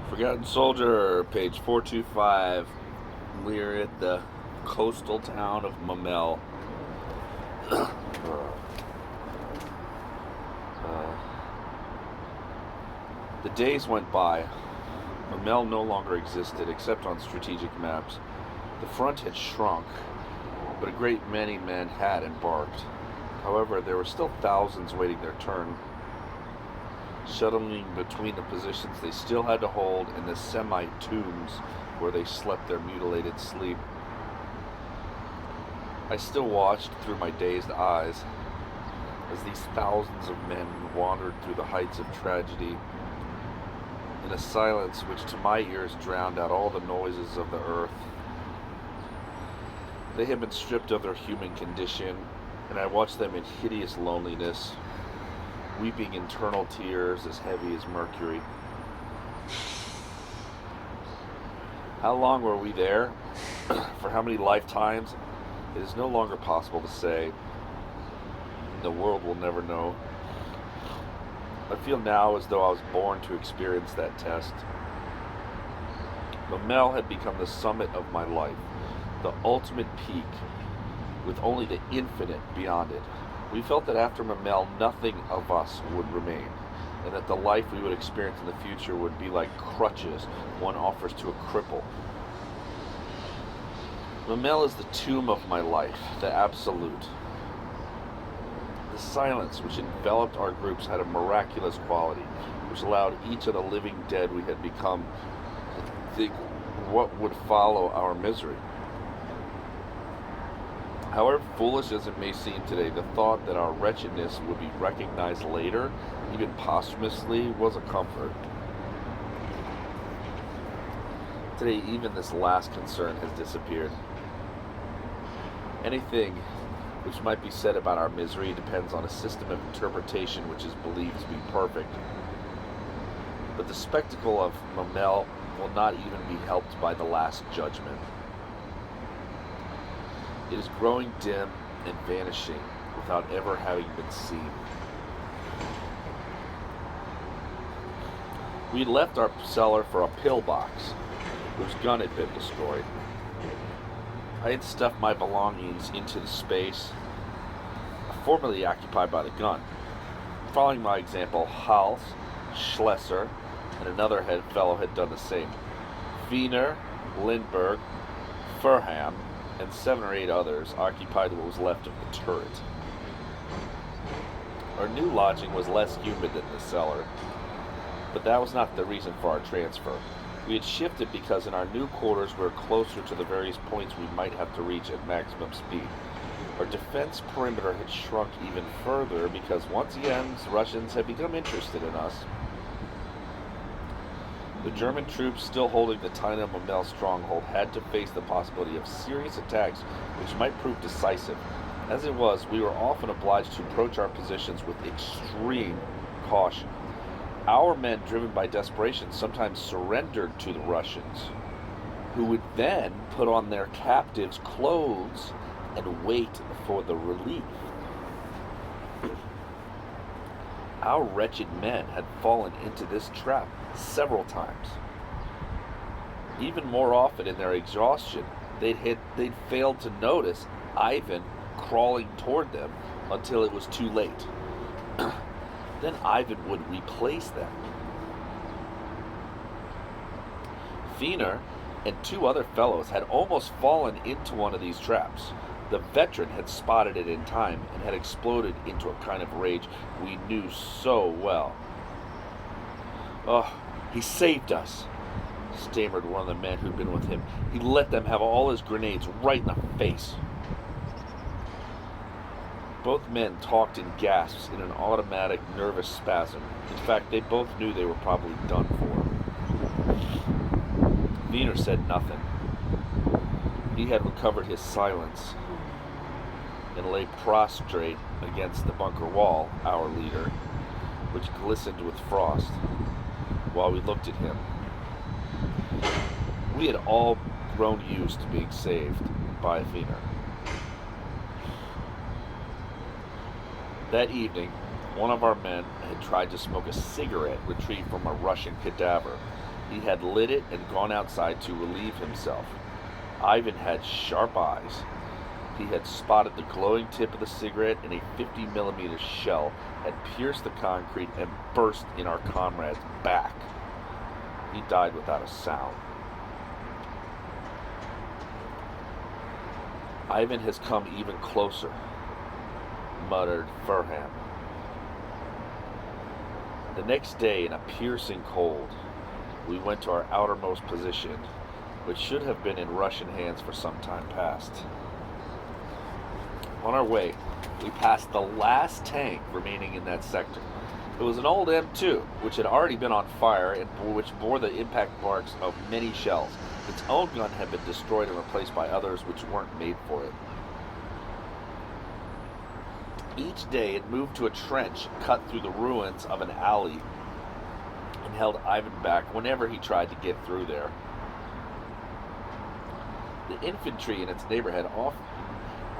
Forgotten Soldier, page 425. We're at the coastal town of Mamel. The days went by. Mamel no longer existed except on strategic maps. The front had shrunk, but a great many men had embarked. However, there were still thousands waiting their turn, shuttling between the positions they still had to hold and the semi-tombs where they slept their mutilated sleep. I still watched through my dazed eyes as these thousands of men wandered through the heights of tragedy in a silence which to my ears drowned out all the noises of the earth. They had been stripped of their human condition, and I watched them in hideous loneliness, weeping eternal tears as heavy as mercury. How long were we there? For how many lifetimes? It is no longer possible to say. The world will never know. I feel now as though I was born to experience that test. Mamel had become the summit of my life, the ultimate peak, with only the infinite beyond it. We felt that after Mamel, nothing of us would remain, and that the life we would experience in the future would be like crutches one offers to a cripple. Mamel is the tomb of my life, the absolute. The silence which enveloped our groups had a miraculous quality, which allowed each of the living dead we had become to think what would follow our misery. However foolish as it may seem today, the thought that our wretchedness would be recognized later, even posthumously, was a comfort. Today, even this last concern has disappeared. Anything which might be said about our misery depends on a system of interpretation which is believed to be perfect. But the spectacle of Mamel will not even be helped by the Last Judgment. It is growing dim and vanishing without ever having been seen. We left our cellar for a pillbox whose gun had been destroyed. I had stuffed my belongings into the space formerly occupied by the gun. Following my example, Hals, Schlesser, and another fellow had done the same. Wiener, Lindbergh, Furham, and 7 or 8 others occupied what was left of the turret. Our new lodging was less humid than the cellar, but that was not the reason for our transfer. We had shifted because in our new quarters we were closer to the various points we might have to reach at maximum speed. Our defense perimeter had shrunk even further because once again the Russians had become interested in us. The German troops still holding the tiny Mamel stronghold had to face the possibility of serious attacks which might prove decisive. As it was, we were often obliged to approach our positions with extreme caution. Our men, driven by desperation, sometimes surrendered to the Russians, who would then put on their captives' clothes and wait for the relief. Our wretched men had fallen into this trap several times. Even more often in their exhaustion, they'd failed to notice Ivan crawling toward them until it was too late. Then Ivan would replace them. Wiener and 2 other fellows had almost fallen into one of these traps. The veteran had spotted it in time and had exploded into a kind of rage we knew so well. "Oh, he saved us," stammered one of the men who'd been with him. "He let them have all his grenades right in the face." Both men talked in gasps in an automatic nervous spasm. In fact, they both knew they were probably done for. Wiener said nothing. He had recovered his silence and lay prostrate against the bunker wall, our leader, which glistened with frost, while we looked at him. We had all grown used to being saved by Wiener. That evening, one of our men had tried to smoke a cigarette retrieved from a Russian cadaver. He had lit it and gone outside to relieve himself. Ivan had sharp eyes. He had spotted the glowing tip of the cigarette, and a 50 millimeter shell had pierced the concrete and burst in our comrade's back. He died without a sound. Ivan has come even closer, muttered Furham. The next day, in a piercing cold, we went to our outermost position, which should have been in Russian hands for some time past. On our way, we passed the last tank remaining in that sector. It was an old M2, which had already been on fire and which bore the impact marks of many shells. Its own gun had been destroyed and replaced by others which weren't made for it. Each day it moved to a trench cut through the ruins of an alley and held Ivan back whenever he tried to get through there. The infantry in its neighborhood often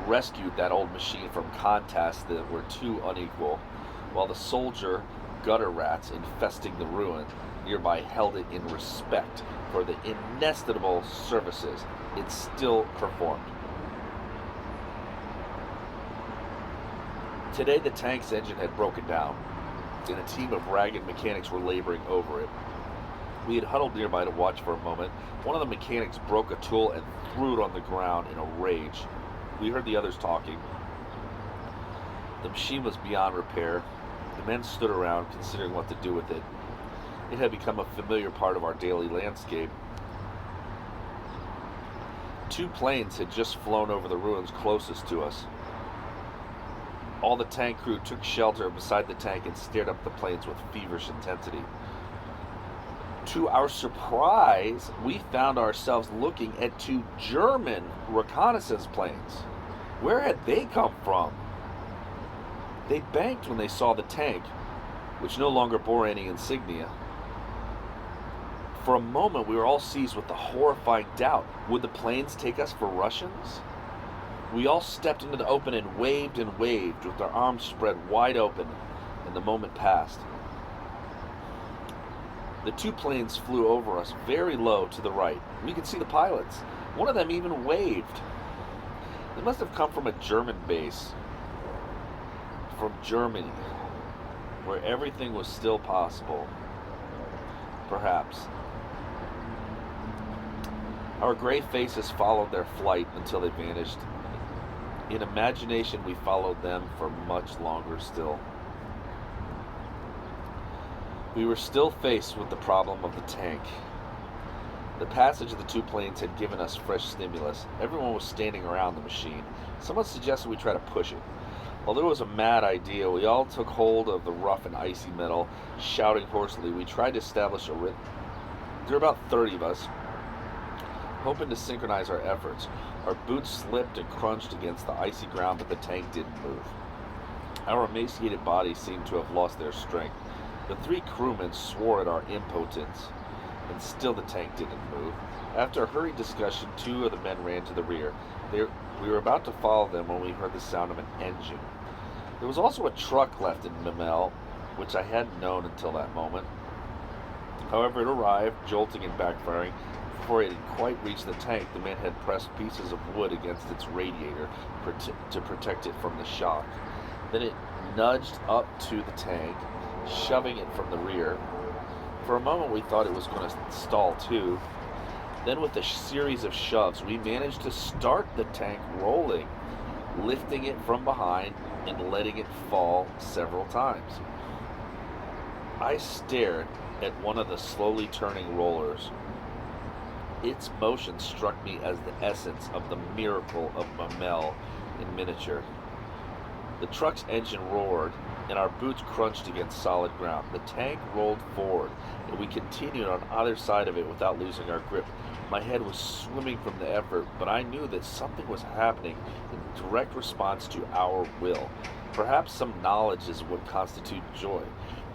rescued that old machine from contests that were too unequal, while the soldier gutter rats infesting the ruin nearby held it in respect for the inestimable services it still performed. Today the tank's engine had broken down, and a team of ragged mechanics were laboring over it. We had huddled nearby to watch for a moment. One of the mechanics broke a tool and threw it on the ground in a rage. We heard the others talking. The machine was beyond repair. The men stood around, considering what to do with it. It had become a familiar part of our daily landscape. 2 planes had just flown over the ruins closest to us. All the tank crew took shelter beside the tank and stared up the planes with feverish intensity. To our surprise, we found ourselves looking at 2 German reconnaissance planes. Where had they come from? They banked when they saw the tank, which no longer bore any insignia. For a moment, we were all seized with the horrifying doubt. Would the planes take us for Russians? We all stepped into the open and waved with our arms spread wide open, and the moment passed. The 2 planes flew over us very low to the right. We could see the pilots. One of them even waved. They must have come from a German base. From Germany, where everything was still possible. Perhaps. Our gray faces followed their flight until they vanished. In imagination, we followed them for much longer still. We were still faced with the problem of the tank. The passage of the 2 planes had given us fresh stimulus. Everyone was standing around the machine. Someone suggested we try to push it. Although it was a mad idea, we all took hold of the rough and icy metal, shouting hoarsely. We tried to establish a rhythm. There were about 30 of us, hoping to synchronize our efforts. Our boots slipped and crunched against the icy ground, but the tank didn't move. Our emaciated bodies seemed to have lost their strength. The 3 crewmen swore at our impotence, and still the tank didn't move. After a hurried discussion, 2 of the men ran to the rear. We were about to follow them when we heard the sound of an engine. There was also a truck left in Memel, which I hadn't known until that moment. However, it arrived, jolting and backfiring. Before it had quite reached the tank, the men had pressed pieces of wood against its radiator to protect it from the shock. Then it nudged up to the tank, shoving it from the rear. For a moment we thought it was going to stall too. Then with a series of shoves, we managed to start the tank rolling, lifting it from behind and letting it fall several times. I stared at one of the slowly turning rollers. Its motion struck me as the essence of the miracle of Memel in miniature. The truck's engine roared, and our boots crunched against solid ground. The tank rolled forward, and we continued on either side of it without losing our grip. My head was swimming from the effort, but I knew that something was happening in direct response to our will. Perhaps some knowledge is what constitutes joy.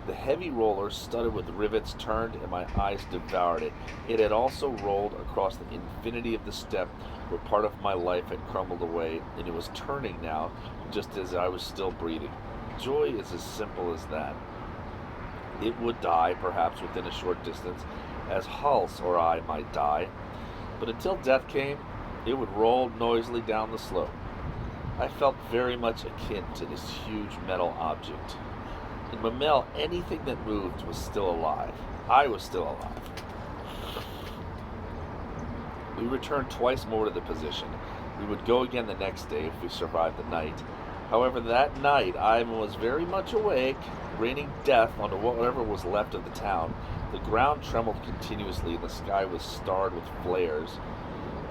The heavy roller, studded with rivets, turned, and my eyes devoured it. It had also rolled across the infinity of the step where part of my life had crumbled away, and it was turning now, just as I was still breathing. Joy is as simple as that. It would die, perhaps within a short distance, as Hulse or I might die, but until death came, it would roll noisily down the slope. I felt very much akin to this huge metal object. In Mamel, anything that moved was still alive. I was still alive. We returned twice more to the position. We would go again the next day if we survived the night. However, that night Ivan was very much awake, raining death onto whatever was left of the town. The ground trembled continuously and the sky was starred with flares.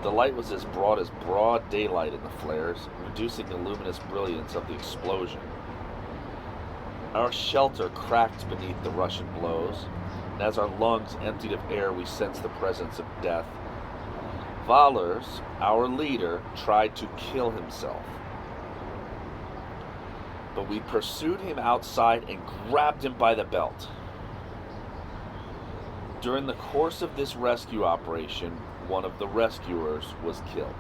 The light was as broad daylight in the flares, reducing the luminous brilliance of the explosion. Our shelter cracked beneath the Russian blows, and as our lungs emptied of air, we sensed the presence of death. Valers, our leader, tried to kill himself. But we pursued him outside and grabbed him by the belt. During the course of this rescue operation, one of the rescuers was killed.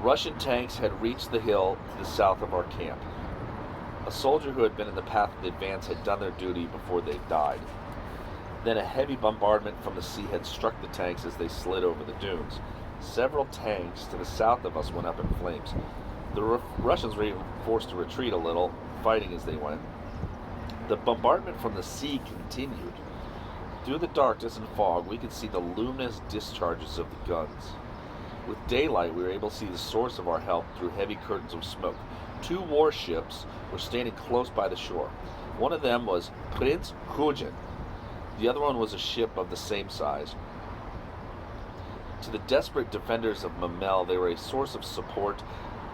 Russian tanks had reached the hill to the south of our camp. A soldier who had been in the path of the advance had done their duty before they died. Then a heavy bombardment from the sea had struck the tanks as they slid over the dunes. Several tanks to the south of us went up in flames. The Russians were even forced to retreat a little, fighting as they went. The bombardment from the sea continued. Through the darkness and fog, we could see the luminous discharges of the guns. With daylight, we were able to see the source of our help through heavy curtains of smoke. 2 warships were standing close by the shore. One of them was Prince Kujin. The other one was a ship of the same size. To the desperate defenders of Mamel, they were a source of support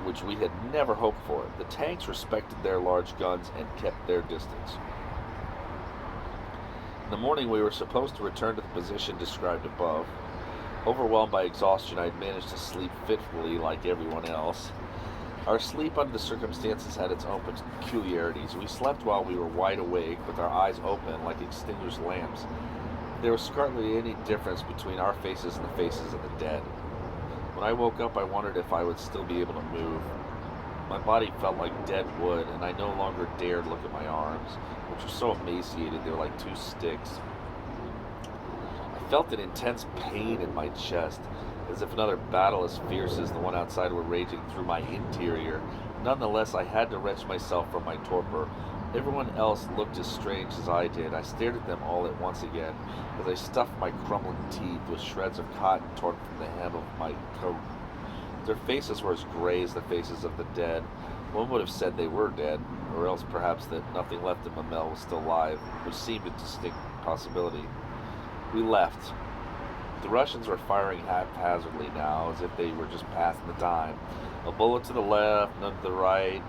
which we had never hoped for. The tanks respected their large guns and kept their distance. In the morning, we were supposed to return to the position described above. Overwhelmed by exhaustion, I had managed to sleep fitfully like everyone else. Our sleep under the circumstances had its own peculiarities. We slept while we were wide awake, with our eyes open like extinguished lamps. There was scarcely any difference between our faces and the faces of the dead. When I woke up, I wondered if I would still be able to move. My body felt like dead wood, and I no longer dared look at my arms, which were so emaciated they were like 2 sticks. I felt an intense pain in my chest, as if another battle as fierce as the one outside were raging through my interior. Nonetheless, I had to wrench myself from my torpor. Everyone else looked as strange as I did. I stared at them all at once again, as I stuffed my crumbling teeth with shreds of cotton torn from the hem of my coat. Their faces were as gray as the faces of the dead. One would have said they were dead, or else perhaps that nothing left of Mamel was still alive, which seemed a distinct possibility. We left. The Russians were firing haphazardly now, as if they were just passing the time. A bullet to the left, none to the right.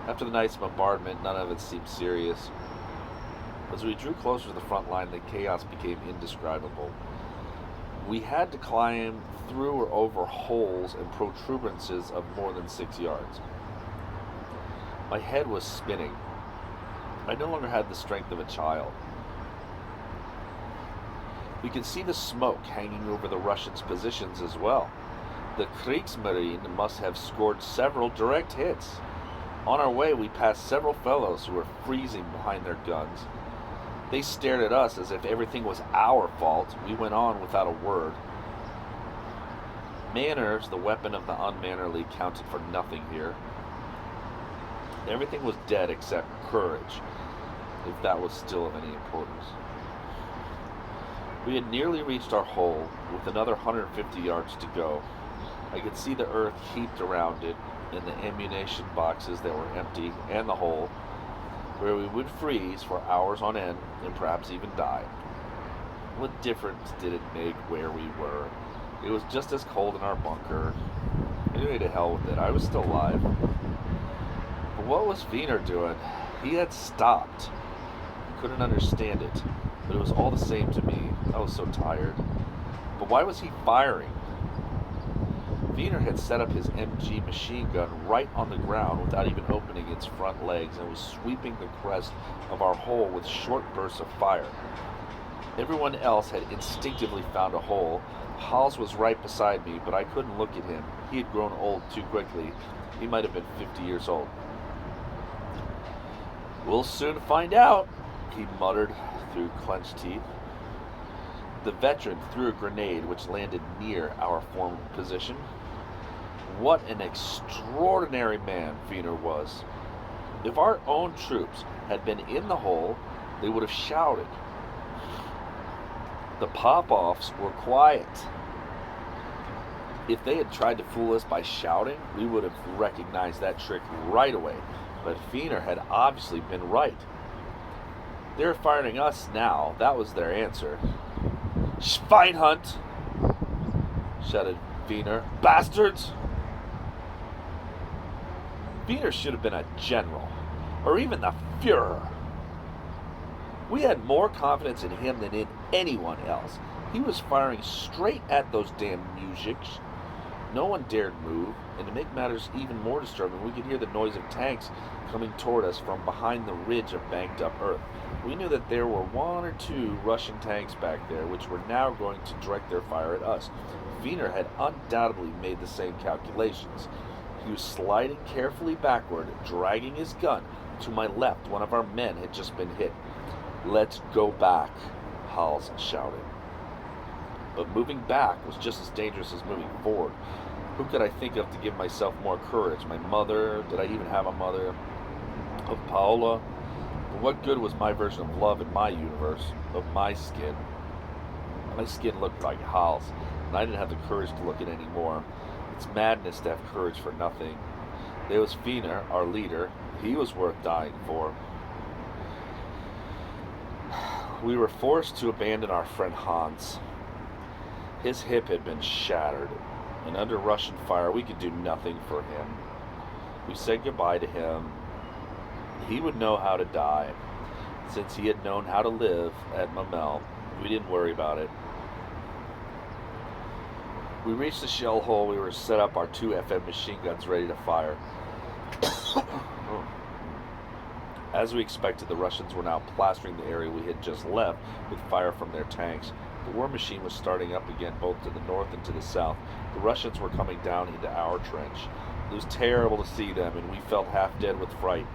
After the night's bombardment, none of it seemed serious. As we drew closer to the front line, the chaos became indescribable. We had to climb through or over holes and protuberances of more than 6 yards. My head was spinning. I no longer had the strength of a child. We could see the smoke hanging over the Russians' positions as well. The Kriegsmarine must have scored several direct hits. On our way, we passed several fellows who were freezing behind their guns. They stared at us as if everything was our fault. We went on without a word. Manners, the weapon of the unmannerly, counted for nothing here. Everything was dead except courage, if that was still of any importance. We had nearly reached our hole, with another 150 yards to go. I could see the earth heaped around it, and the ammunition boxes that were empty, and the hole, where we would freeze for hours on end, and perhaps even die. What difference did it make where we were? It was just as cold in our bunker. Anyway, to hell with it. I was still alive. But what was Wiener doing? He had stopped. I couldn't understand it, but it was all the same to me. I was so tired. But why was he firing? Wiener had set up his MG machine gun right on the ground without even opening its front legs and was sweeping the crest of our hole with short bursts of fire. Everyone else had instinctively found a hole. Hals was right beside me, but I couldn't look at him. He had grown old too quickly. He might have been 50 years old. "We'll soon find out," he muttered through clenched teeth. The veteran threw a grenade which landed near our former position. What an extraordinary man Wiener was. If our own troops had been in the hole, they would have shouted. The pop-offs were quiet. If they had tried to fool us by shouting, we would have recognized that trick right away. But Wiener had obviously been right. They were firing us now. That was their answer. Schweinhund! Shouted Wiener. Bastards! Wiener should have been a general, or even the Fuhrer. We had more confidence in him than in anyone else. He was firing straight at those damn mujiks. No one dared move, and to make matters even more disturbing, we could hear the noise of tanks coming toward us from behind the ridge of banked-up earth. We knew that there were 1 or 2 Russian tanks back there, which were now going to direct their fire at us. Wiener had undoubtedly made the same calculations. He was sliding carefully backward, dragging his gun. To my left, one of our men had just been hit. "Let's go back," Hals shouted. But moving back was just as dangerous as moving forward. Who could I think of to give myself more courage? My mother? Did I even have a mother? Of Paola? But what good was my version of love in my universe? Of my skin? My skin looked like Hal's, and I didn't have the courage to look at it anymore. It's madness to have courage for nothing. There was Wiener, our leader. He was worth dying for. We were forced to abandon our friend Hans. His hip had been shattered, and under Russian fire we could do nothing for him. We said goodbye to him. He would know how to die. Since he had known how to live at Memel, we didn't worry about it. We reached the shell hole. We were set up our 2 FM machine guns ready to fire. As we expected, the Russians were now plastering the area we had just left with fire from their tanks. The war machine was starting up again both to the north and to the south. The Russians were coming down into our trench. It was terrible to see them, and we felt half dead with fright.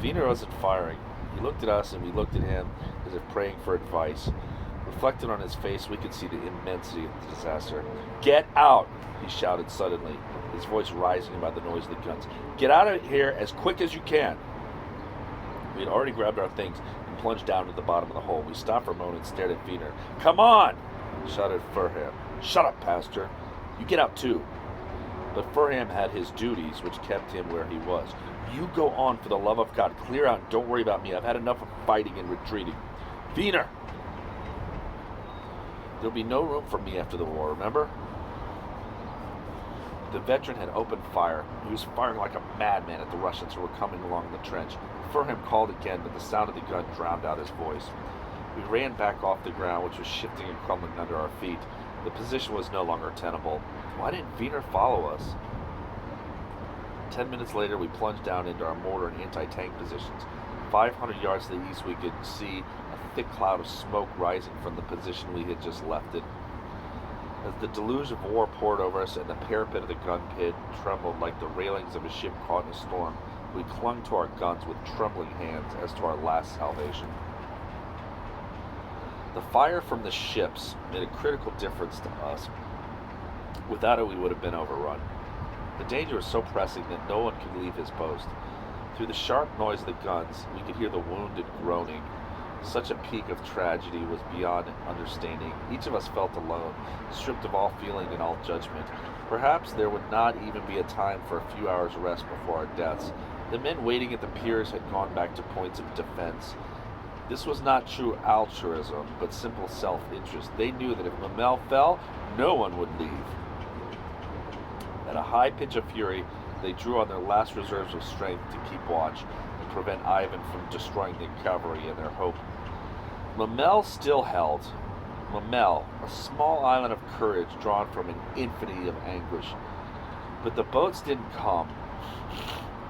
Wiener wasn't firing. He looked at us, and we looked at him as if praying for advice. Reflected on his face, we could see the immensity of the disaster. "Get out!" he shouted suddenly, his voice rising above the noise of the guns. "Get out of here as quick as you can!" We had already grabbed our things and plunged down to the bottom of the hole. We stopped for a moment and stared at Wiener. "Come on!" shouted Furham. "Shut up, Pastor. You get out too." But Furham had his duties, which kept him where he was. "You go on, for the love of God. Clear out and don't worry about me. I've had enough of fighting and retreating." "Wiener! There'll be no room for me after the war, remember?" The veteran had opened fire. He was firing like a madman at the Russians who were coming along the trench. Furham called again, but the sound of the gun drowned out his voice. We ran back off the ground, which was shifting and crumbling under our feet. The position was no longer tenable. Why didn't Wiener follow us? 10 minutes later, we plunged down into our mortar and anti-tank positions. 500 yards to the east, we could see a thick cloud of smoke rising from the position we had just left it. As the deluge of war poured over us and the parapet of the gun pit trembled like the railings of a ship caught in a storm, we clung to our guns with trembling hands as to our last salvation. The fire from the ships made a critical difference to us. Without it, we would have been overrun. The danger was so pressing that no one could leave his post. Through the sharp noise of the guns, we could hear the wounded groaning. Such a peak of tragedy was beyond understanding. Each of us felt alone, stripped of all feeling and all judgment. Perhaps there would not even be a time for a few hours' rest before our deaths. The men waiting at the piers had gone back to points of defense. This was not true altruism, but simple self-interest. They knew that if Memel fell, no one would leave. At a high pitch of fury, they drew on their last reserves of strength to keep watch and prevent Ivan from destroying the cavalry in their hope. Memel still held. Memel, a small island of courage drawn from an infinity of anguish. But the boats didn't come.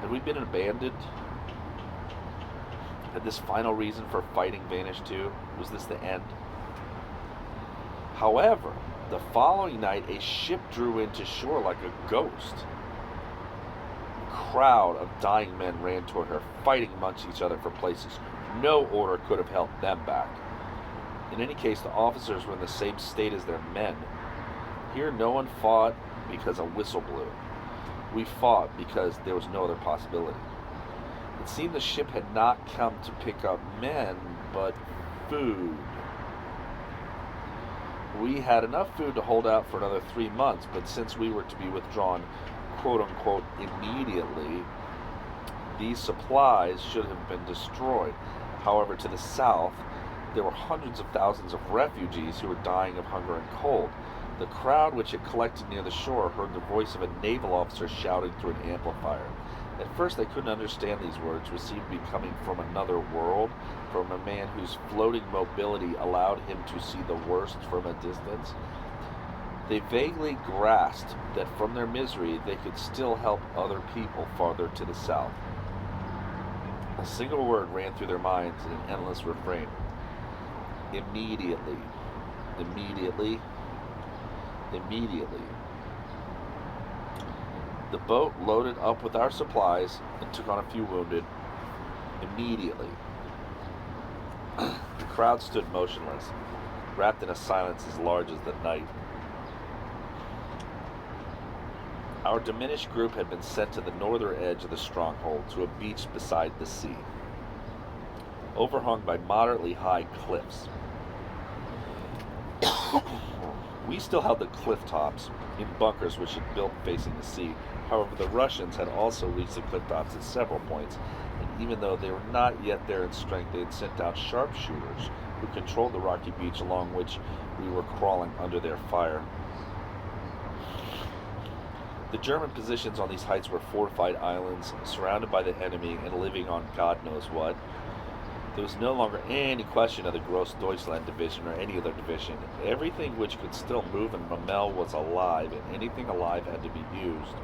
Had we been abandoned? Had this final reason for fighting vanished too? Was this the end? However, the following night, a ship drew into shore like a ghost. A crowd of dying men ran toward her, fighting amongst each other for places. No order could have held them back. In any case, the officers were in the same state as their men. Here, no one fought because a whistle blew. We fought because there was no other possibility. It seemed the ship had not come to pick up men, but food. We had enough food to hold out for another 3 months, but since we were to be withdrawn, quote unquote, immediately, these supplies should have been destroyed. However, to the south, there were hundreds of thousands of refugees who were dying of hunger and cold. The crowd which had collected near the shore heard the voice of a naval officer shouting through an amplifier. At first they couldn't understand these words, which seemed to be coming from another world, from a man whose floating mobility allowed him to see the worst from a distance. They vaguely grasped that from their misery they could still help other people farther to the south. A single word ran through their minds in an endless refrain. Immediately. Immediately. Immediately. The boat loaded up with our supplies and took on a few wounded. Immediately. The crowd stood motionless, wrapped in a silence as large as the night. Our diminished group had been sent to the northern edge of the stronghold, to a beach beside the sea, overhung by moderately high cliffs. We still held the cliff tops in bunkers which had built facing the sea. However, the Russians had also reached the cliff tops at several points, and even though they were not yet there in strength, they had sent out sharpshooters who controlled the rocky beach along which we were crawling under their fire. The German positions on these heights were fortified islands, surrounded by the enemy and living on God knows what. There was no longer any question of the Grossdeutschland division or any other division. Everything which could still move in Memel was alive, and anything alive had to be used.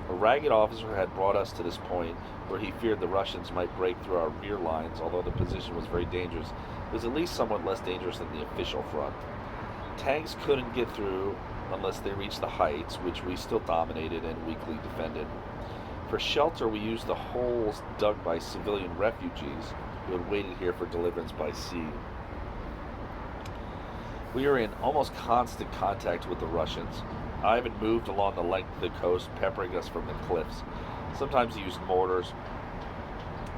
A ragged officer had brought us to this point, where he feared the Russians might break through our rear lines. Although the position was very dangerous, it was at least somewhat less dangerous than the official front. Tanks couldn't get through unless they reached the heights, which we still dominated and weakly defended. For shelter, we used the holes dug by civilian refugees who had waited here for deliverance by sea. We were in almost constant contact with the Russians. Ivan moved along the length of the coast, peppering us from the cliffs. Sometimes he used mortars.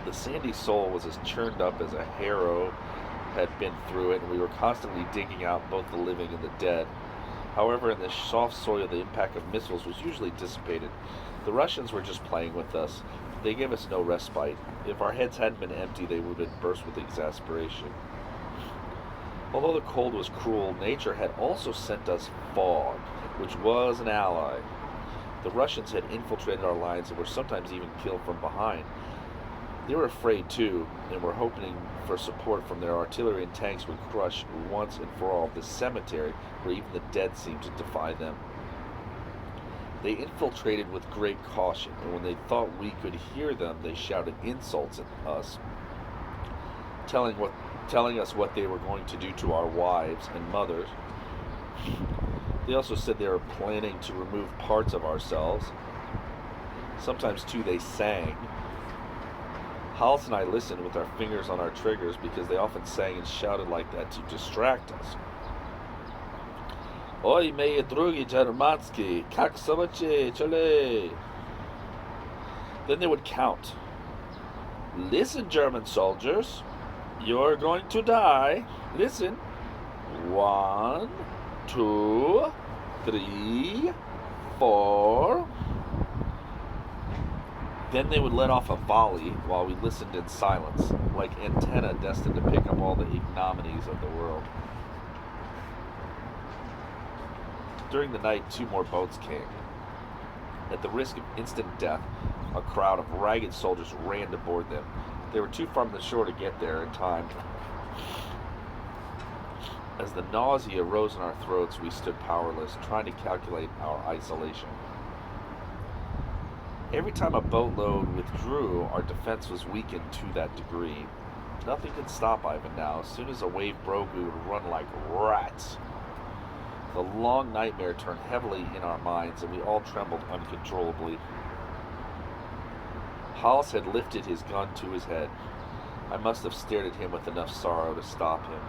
The sandy soil was as churned up as a harrow had been through it, and we were constantly digging out both the living and the dead. However, in the soft soil, the impact of missiles was usually dissipated. The Russians were just playing with us. They gave us no respite. If our heads hadn't been empty, they would have burst with exasperation. Although the cold was cruel, nature had also sent us fog, which was an ally. The Russians had infiltrated our lines and were sometimes even killed from behind. They were afraid too, and were hoping for support from their artillery and tanks would crush once and for all this cemetery where even the dead seemed to defy them. They infiltrated with great caution, and when they thought we could hear them, they shouted insults at us, telling us what they were going to do to our wives and mothers. They also said they were planning to remove parts of ourselves. Sometimes, too, they sang. Hollis and I listened with our fingers on our triggers because they often sang and shouted like that to distract us. Oi, moje drugi Germanski, kak sobacie, chole. Then they would count. Listen, German soldiers, you're going to die. Listen. 1, 2, 3, 4. Then they would let off a volley while we listened in silence, like antenna destined to pick up all the ignominies of the world. During the night, 2 more boats came. At the risk of instant death, a crowd of ragged soldiers ran to board them. They were too far from the shore to get there in time. As the nausea rose in our throats, we stood powerless, trying to calculate our isolation. Every time a boatload withdrew, our defense was weakened to that degree. Nothing could stop Ivan now. As soon as a wave broke, we would run like rats. The long nightmare turned heavily in our minds, and we all trembled uncontrollably. Hollis had lifted his gun to his head. I must have stared at him with enough sorrow to stop him.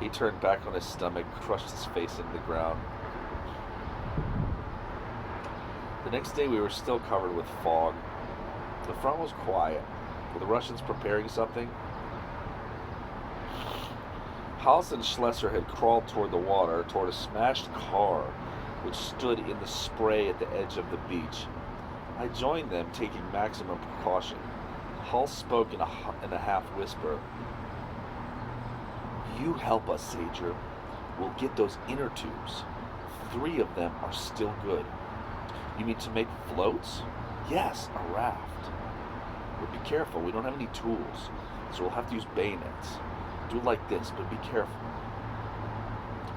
He turned back on his stomach, crushed his face into the ground. The next day we were still covered with fog. The front was quiet. Were the Russians preparing something? Haus and Schlesser had crawled toward the water, toward a smashed car which stood in the spray at the edge of the beach. I joined them, taking maximum precaution. Hull spoke in a half-whisper. "You help us, Sajer. We'll get those inner tubes. 3 of them are still good." "You mean to make floats?" "Yes, a raft. But be careful, we don't have any tools, so we'll have to use bayonets. Do it like this, but be careful."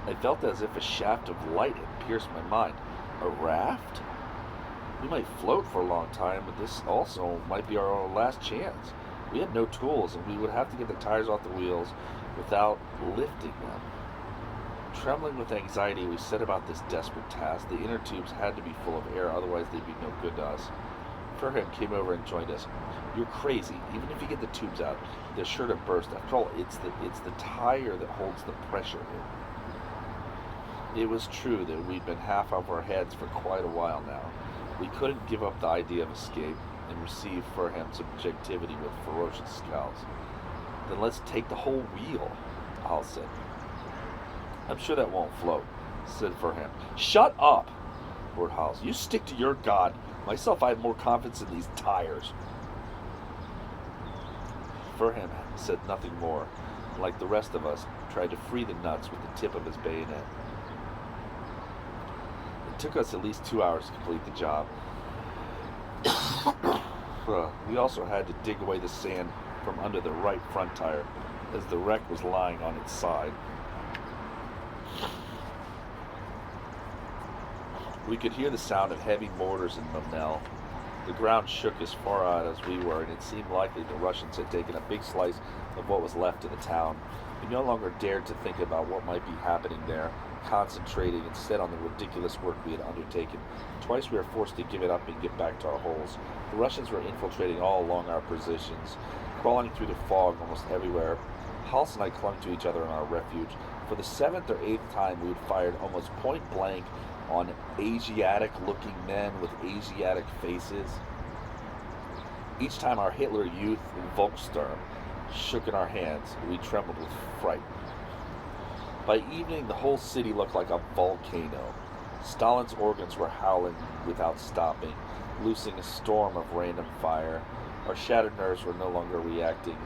I felt as if a shaft of light had pierced my mind. A raft? We might float for a long time, but this also might be our last chance. We had no tools, and we would have to get the tires off the wheels without lifting them. Trembling with anxiety, we set about this desperate task. The inner tubes had to be full of air, otherwise they'd be no good to us. Furham came over and joined us. "You're crazy. Even if you get the tubes out, they're sure to burst. After all, it's the tire that holds the pressure in." It was true that we'd been half off our heads for quite a while now. We couldn't give up the idea of escape and receive Furham's objectivity with ferocious scowls. "Then let's take the whole wheel," Hal said. "I'm sure that won't float," said Furham. "Shut up!" roared Hals. "You stick to your god. Myself, I have more confidence in these tires." Furham said nothing more, and like the rest of us, tried to free the nuts with the tip of his bayonet. It took us at least 2 hours to complete the job. We also had to dig away the sand from under the right front tire, as the wreck was lying on its side. We could hear the sound of heavy mortars in Memel. The ground shook as far out as we were, and it seemed likely the Russians had taken a big slice of what was left of the town. We no longer dared to think about what might be happening there, concentrating instead on the ridiculous work we had undertaken. Twice we were forced to give it up and get back to our holes. The Russians were infiltrating all along our positions, crawling through the fog almost everywhere. Hals and I clung to each other in our refuge. For the 7th or 8th time we had fired almost point blank on Asiatic-looking men with Asiatic faces. Each time our Hitler Youth Volkssturm shook in our hands, we trembled with fright. By evening, the whole city looked like a volcano. Stalin's organs were howling without stopping, loosing a storm of random fire. Our shattered nerves were no longer reacting.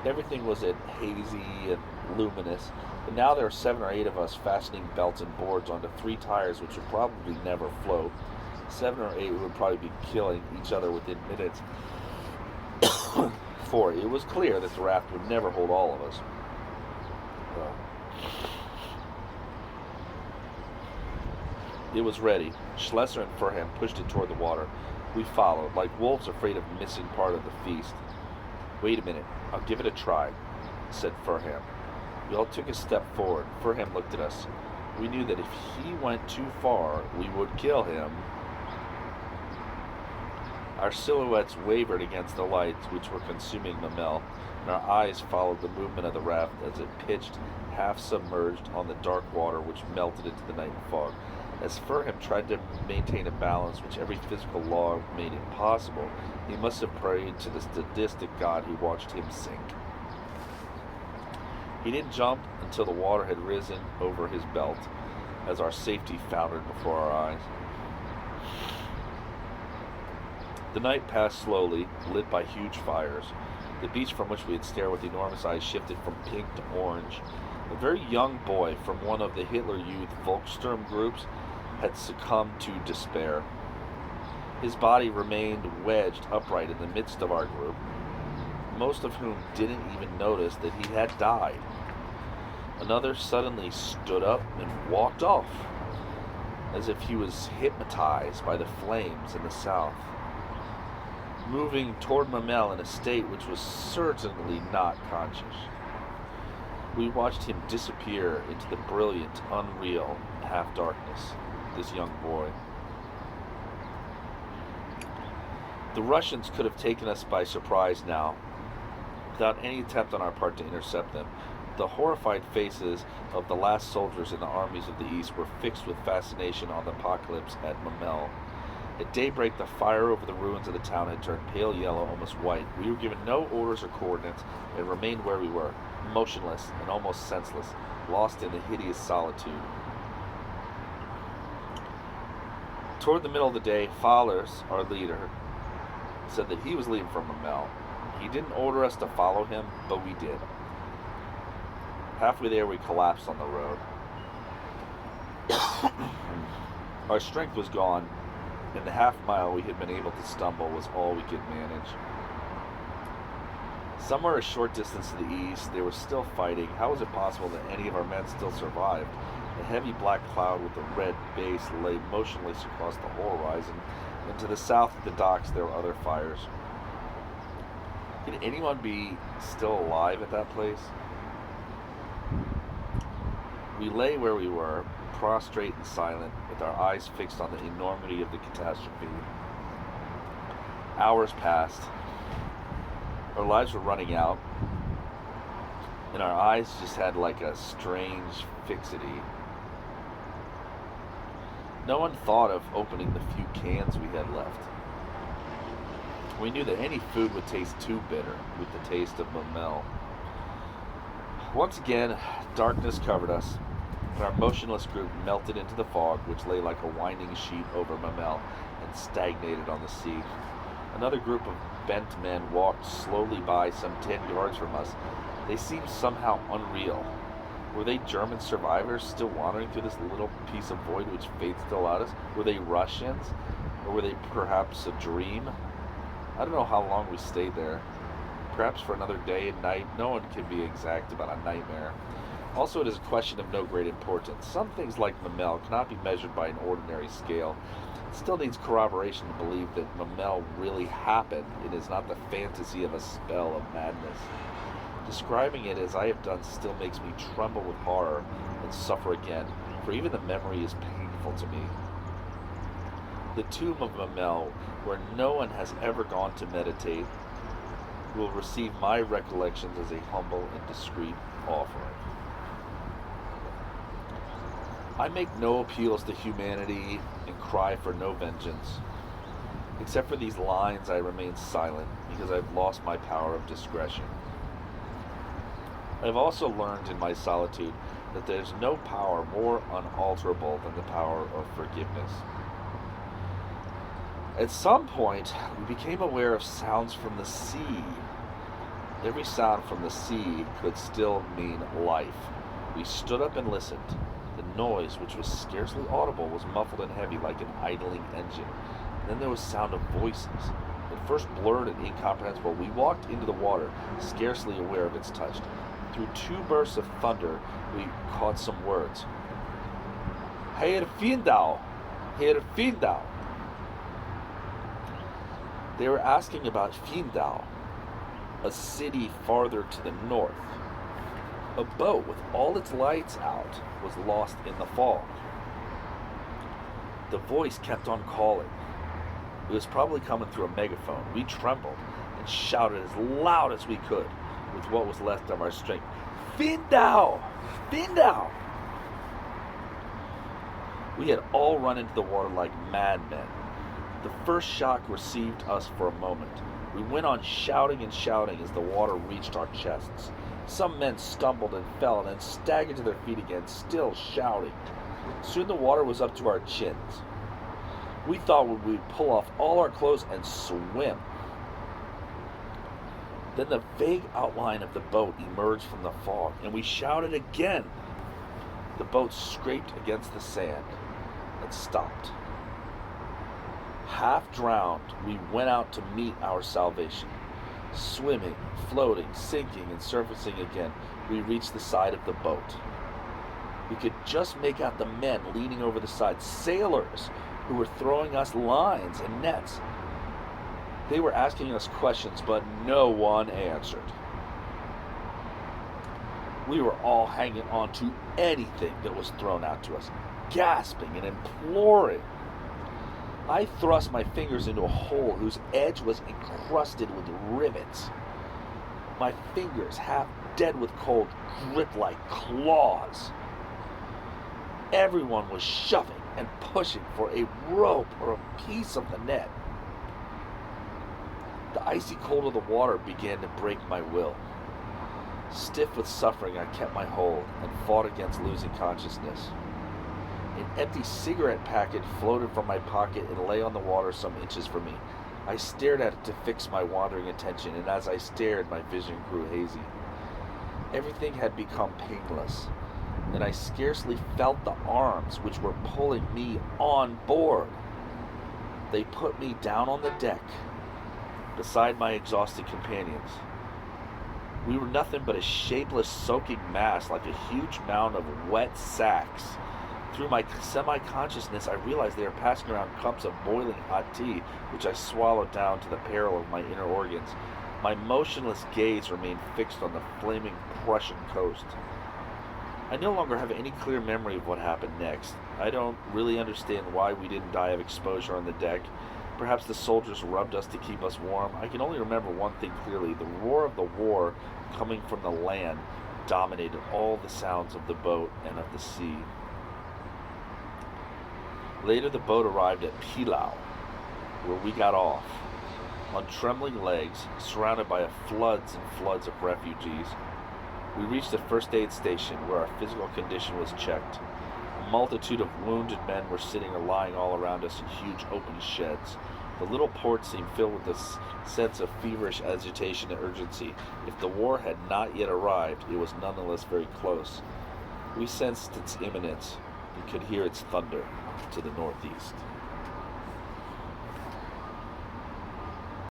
Everything was hazy and luminous, but now there were 7 or 8 of us fastening belts and boards onto 3 tires which would probably never float. 7 or 8 would probably be killing each other within minutes. For it was clear that the raft would never hold all of us. It was ready. Schlesser and Furham pushed it toward the water. We followed, like wolves afraid of missing part of the feast. "Wait a minute, I'll give it a try," said Furham. We all took a step forward. Furham looked at us. We knew that if he went too far, we would kill him. Our silhouettes wavered against the lights which were consuming Memel, and our eyes followed the movement of the raft as it pitched, half submerged, on the dark water which melted into the night fog. As Furham tried to maintain a balance which every physical law made impossible, he must have prayed to the sadistic god who watched him sink. He didn't jump until the water had risen over his belt, as our safety foundered before our eyes. The night passed slowly, lit by huge fires. The beach from which we had stared with enormous eyes shifted from pink to orange. A very young boy from one of the Hitler Youth Volkssturm groups had succumbed to despair. His body remained wedged upright in the midst of our group, most of whom didn't even notice that he had died. Another suddenly stood up and walked off, as if he was hypnotized by the flames in the south, moving toward Memel in a state which was certainly not conscious. We watched him disappear into the brilliant, unreal half-darkness, this young boy. The Russians could have taken us by surprise now. without any attempt on our part to intercept them. The horrified faces of the last soldiers in the armies of the East were fixed with fascination on the apocalypse at Mamel. At daybreak, the fire over the ruins of the town had turned pale yellow, almost white. We were given no orders or coordinates and remained where we were, motionless and almost senseless, lost in the hideous solitude. Toward the middle of the day, Fallers, our leader, said that he was leaving from Mamel. He didn't order us to follow him, but we did. Halfway there, we collapsed on the road. Our strength was gone, and the half mile we had been able to stumble was all we could manage. Somewhere a short distance to the east, they were still fighting. How was it possible that any of our men still survived? A heavy black cloud with a red base lay motionless across the whole horizon, and to the south of the docks there were other fires. Could anyone be still alive at that place? We lay where we were, prostrate and silent, with our eyes fixed on the enormity of the catastrophe. Hours passed. Our lives were running out, and our eyes just had like a strange fixity. No one thought of opening the few cans we had left. We knew that any food would taste too bitter with the taste of Mamel. Once again, darkness covered us, and our motionless group melted into the fog, which lay like a winding sheet over Mamel and stagnated on the sea. Another group of bent men walked slowly by some 10 yards from us. They seemed somehow unreal. Were they German survivors still wandering through this little piece of void which fate still allowed us? Were they Russians? Or were they perhaps a dream? I don't know how long we stayed there. Perhaps for another day and night. No one can be exact about a nightmare. Also, it is a question of no great importance. Some things like Mamel cannot be measured by an ordinary scale. It still needs corroboration to believe that Mamel really happened. It is not the fantasy of a spell of madness. Describing it as I have done still makes me tremble with horror and suffer again, for even the memory is painful to me. The tomb of Mamel, where no one has ever gone to meditate, will receive my recollections as a humble and discreet offering. I make no appeals to humanity and cry for no vengeance. Except for these lines, I remain silent because I've lost my power of discretion. I have also learned in my solitude that there is no power more unalterable than the power of forgiveness. At some point, we became aware of sounds from the sea. Every sound from the sea could still mean life. We stood up and listened. The noise, which was scarcely audible, was muffled and heavy like an idling engine. Then there was sound of voices. At first blurred and incomprehensible, we walked into the water, scarcely aware of its touch. Through two bursts of thunder, we caught some words. Herr Findau! Herr Findau! They were asking about Findau, a city farther to the north. A boat with all its lights out was lost in the fog. The voice kept on calling. It was probably coming through a megaphone. We trembled and shouted as loud as we could with what was left of our strength. Findau! Findau! We had all run into the water like madmen. The first shock received us for a moment. We went on shouting and shouting as the water reached our chests. Some men stumbled and fell and then staggered to their feet again, still shouting. Soon the water was up to our chins. We thought we would pull off all our clothes and swim. Then the vague outline of the boat emerged from the fog, and we shouted again. The boat scraped against the sand and stopped. Half drowned, we went out to meet our salvation. Swimming, floating, sinking, and surfacing again, we reached the side of the boat. We could just make out the men leaning over the side, sailors who were throwing us lines and nets. They were asking us questions, but no one answered. We were all hanging on to anything that was thrown out to us, gasping and imploring. I thrust my fingers into a hole whose edge was encrusted with rivets. My fingers, half dead with cold, gripped like claws. Everyone was shoving and pushing for a rope or a piece of the net. The icy cold of the water began to break my will. Stiff with suffering, I kept my hold and fought against losing consciousness. An empty cigarette packet floated from my pocket and lay on the water some inches from me. I stared at it to fix my wandering attention, and as I stared, my vision grew hazy. Everything had become painless, and I scarcely felt the arms which were pulling me on board. They put me down on the deck, beside my exhausted companions. We were nothing but a shapeless, soaking mass, like a huge mound of wet sacks. Through my semi-consciousness, I realized they were passing around cups of boiling hot tea, which I swallowed down to the peril of my inner organs. My motionless gaze remained fixed on the flaming Prussian coast. I no longer have any clear memory of what happened next. I don't really understand why we didn't die of exposure on the deck. Perhaps the soldiers rubbed us to keep us warm. I can only remember one thing clearly. The roar of the war coming from the land dominated all the sounds of the boat and of the sea. Later, the boat arrived at Pilau, where we got off. On trembling legs, surrounded by floods and floods of refugees, we reached the first aid station where our physical condition was checked. A multitude of wounded men were sitting or lying all around us in huge open sheds. The little port seemed filled with a sense of feverish agitation and urgency. If the war had not yet arrived, it was nonetheless very close. We sensed its imminence and could hear its thunder to the northeast.